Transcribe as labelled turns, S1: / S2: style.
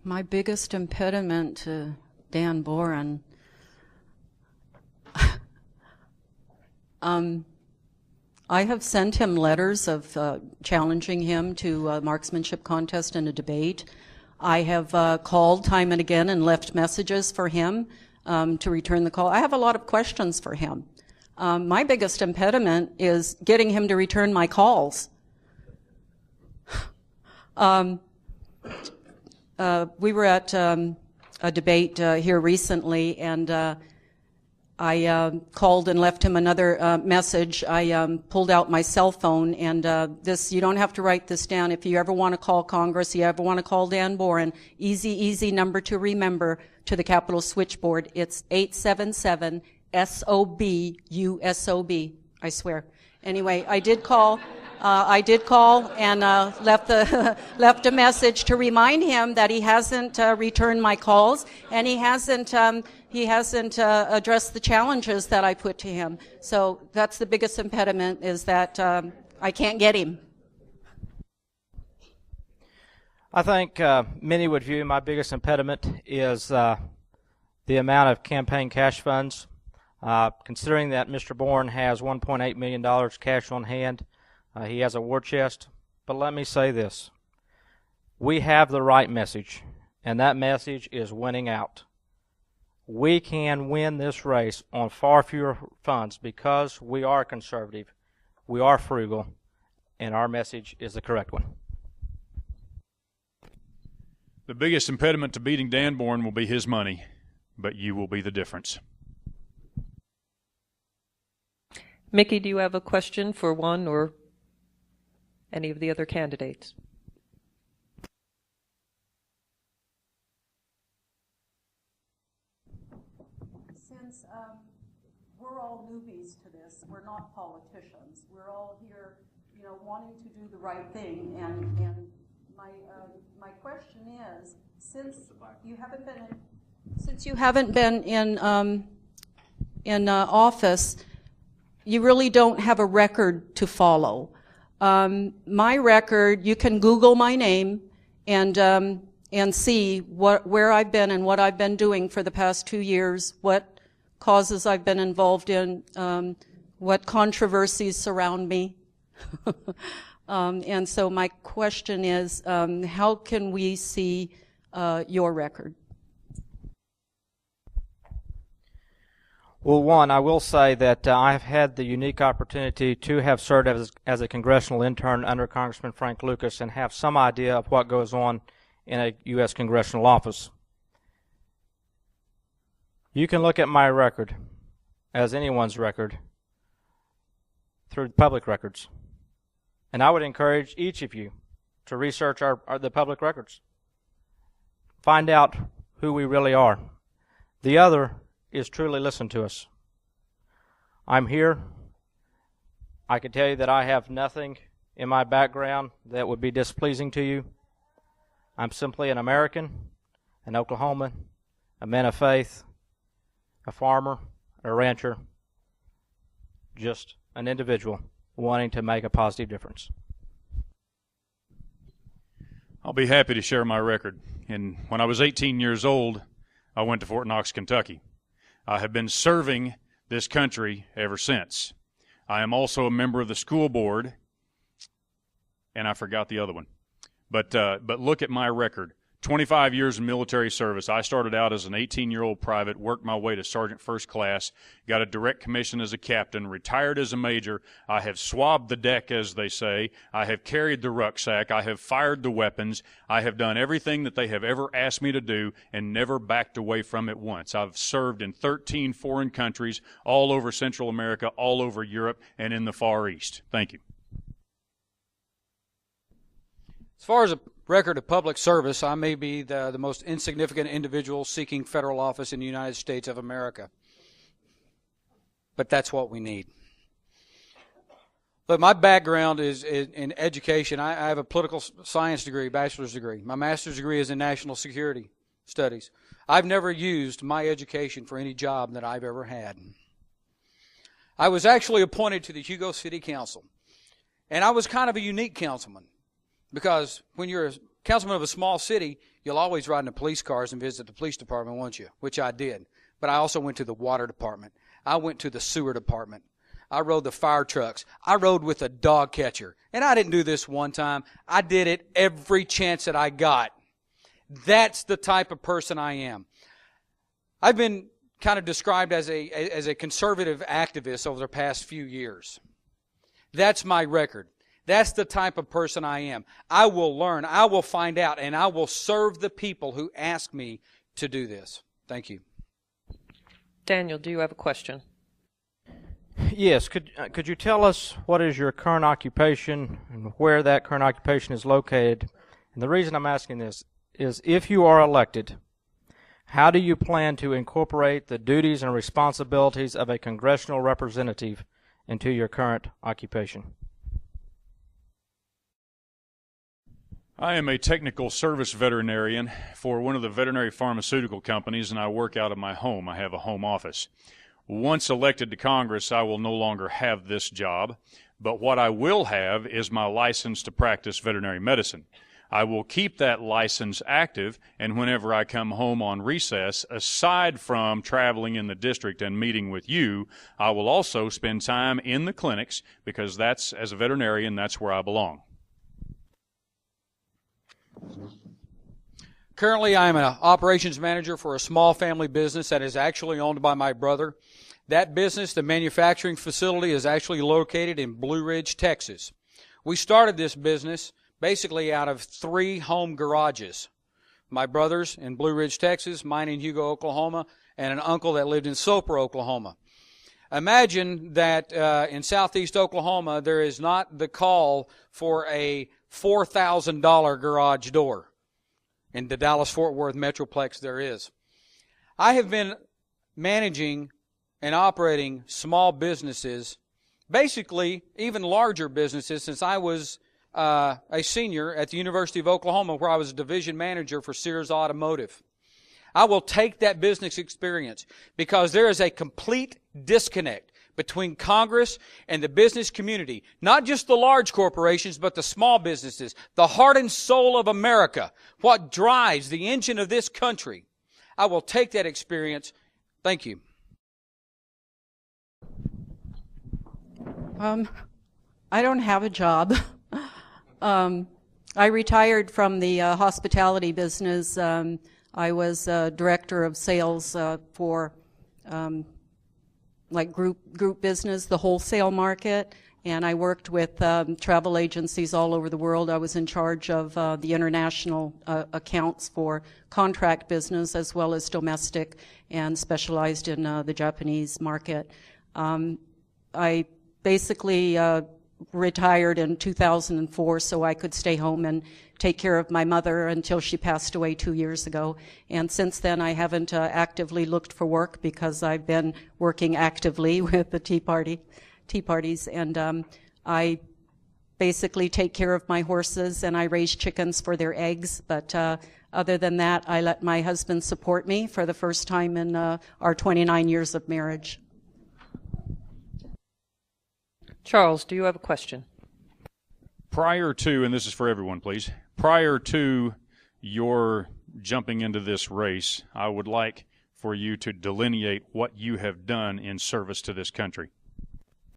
S1: My biggest impediment to Dan Boren, I have sent him letters of challenging him to a marksmanship contest and a debate. I have called time and again and left messages for him to return the call. I have a lot of questions for him. My biggest impediment is getting him to return my calls. We were at a debate here recently, and I called and left him another message. I pulled out my cell phone, and you don't have to write this down. If you ever want to call Congress, you ever want to call Dan Boren, easy number to remember to the Capitol switchboard. It's 877-SOB-USOB, I swear. Anyway, I did call and left a message to remind him that he hasn't returned my calls, and he hasn't addressed the challenges that I put to him. So that's the biggest impediment, is that I can't get him.
S2: I think many would view my biggest impediment is the amount of campaign cash funds. Considering that Mr. Boren has $1.8 million cash on hand, he has a war chest. But let me say this. We have the right message, and that message is winning out. We can win this race on far fewer funds because we are conservative, we are frugal, and our message is the correct one.
S3: The biggest impediment to beating Dan Boren will be his money, but you will be the difference.
S4: Mickey, do you have a question for one or any of the other candidates?
S1: Since we're all newbies to this, we're not politicians. We're all here, wanting to do the right thing. And my question is, since you haven't been in office, you really don't have a record to follow. My record, you can Google my name and see where I've been and what I've been doing for the past 2 years, what causes I've been involved in, what controversies surround me. And so my question is, how can we see your record?
S2: Well, one, I will say that I've had the unique opportunity to have served as a congressional intern under Congressman Frank Lucas and have some idea of what goes on in a U.S. congressional office. You can look at my record, as anyone's record, through public records. And I would encourage each of you to research the public records. Find out who we really are. The other is truly listen to us. I'm here. I can tell you that I have nothing in my background that would be displeasing to you. I'm simply an American, an Oklahoman, a man of faith, a farmer, a rancher, just an individual wanting to make a positive difference.
S3: I'll be happy to share my record. And when I was 18 years old, I went to Fort Knox, Kentucky. I have been serving this country ever since. I am also a member of the school board, and I forgot the other one. But look at my record. 25 years of military service. I started out as an 18-year-old private, worked my way to sergeant first class, got a direct commission as a captain, retired as a major. I have swabbed the deck, as they say. I have carried the rucksack. I have fired the weapons. I have done everything that they have ever asked me to do and never backed away from it once. I've served in 13 foreign countries, all over Central America, all over Europe, and in the Far East. Thank you.
S5: As far as a record of public service, I may be the most insignificant individual seeking federal office in the United States of America. But that's what we need. But my background is in education. I have a political science degree, bachelor's degree. My master's degree is in national security studies. I've never used my education for any job that I've ever had. I was actually appointed to the Hugo City Council. And I was kind of a unique councilman. Because when you're councilman of a small city, you'll always ride in the police cars and visit the police department, won't you? Which I did. But I also went to the water department. I went to the sewer department. I rode the fire trucks. I rode with a dog catcher. And I didn't do this one time. I did it every chance that I got. That's the type of person I am. I've been kind of described as a conservative activist over the past few years. That's my record. That's the type of person I am. I will learn, I will find out, and I will serve the people who ask me to do this. Thank you.
S4: Daniel, do you have a question?
S2: Yes. Could you tell us what is your current occupation and where that current occupation is located? And the reason I'm asking this is, if you are elected, how do you plan to incorporate the duties and responsibilities of a congressional representative into your current occupation?
S3: I am a technical service veterinarian for one of the veterinary pharmaceutical companies, and I work out of my home. I have a home office. Once elected to Congress, I will no longer have this job, but what I will have is my license to practice veterinary medicine. I will keep that license active, and whenever I come home on recess, aside from traveling in the district and meeting with you, I will also spend time in the clinics, because that's, as a veterinarian, that's where I belong.
S5: Currently, I am an operations manager for a small family business that is actually owned by my brother. That business, the manufacturing facility, is actually located in Blue Ridge, Texas. We started this business basically out of 3 home garages. My brother's in Blue Ridge, Texas, mine in Hugo, Oklahoma, and an uncle that lived in Soper, Oklahoma. Imagine that in southeast Oklahoma, there is not the call for a $4,000 garage door. In the Dallas-Fort Worth Metroplex, there is. I have been managing and operating small businesses, basically even larger businesses, since I was a senior at the University of Oklahoma, where I was a division manager for Sears Automotive. I will take that business experience because there is a complete disconnect between Congress and the business community, not just the large corporations, but the small businesses, the heart and soul of America, what drives the engine of this country. I will take that experience. Thank you.
S1: I don't have a job. I retired from the hospitality business. I was director of sales for like group business, the wholesale market, and I worked with travel agencies all over the world. I was in charge of the international accounts for contract business as well as domestic, and specialized in the Japanese market. I basically retired in 2004 so I could stay home and take care of my mother until she passed away 2 years ago. And since then, I haven't actively looked for work because I've been working actively with the Tea Parties. And I basically take care of my horses and I raise chickens for their eggs. But other than that, I let my husband support me for the first time in our 29 years of marriage.
S4: Charles, do you have a question?
S3: Prior to, and this is for everyone, please, prior to your jumping into this race, I would like for you to delineate what you have done in service to this country.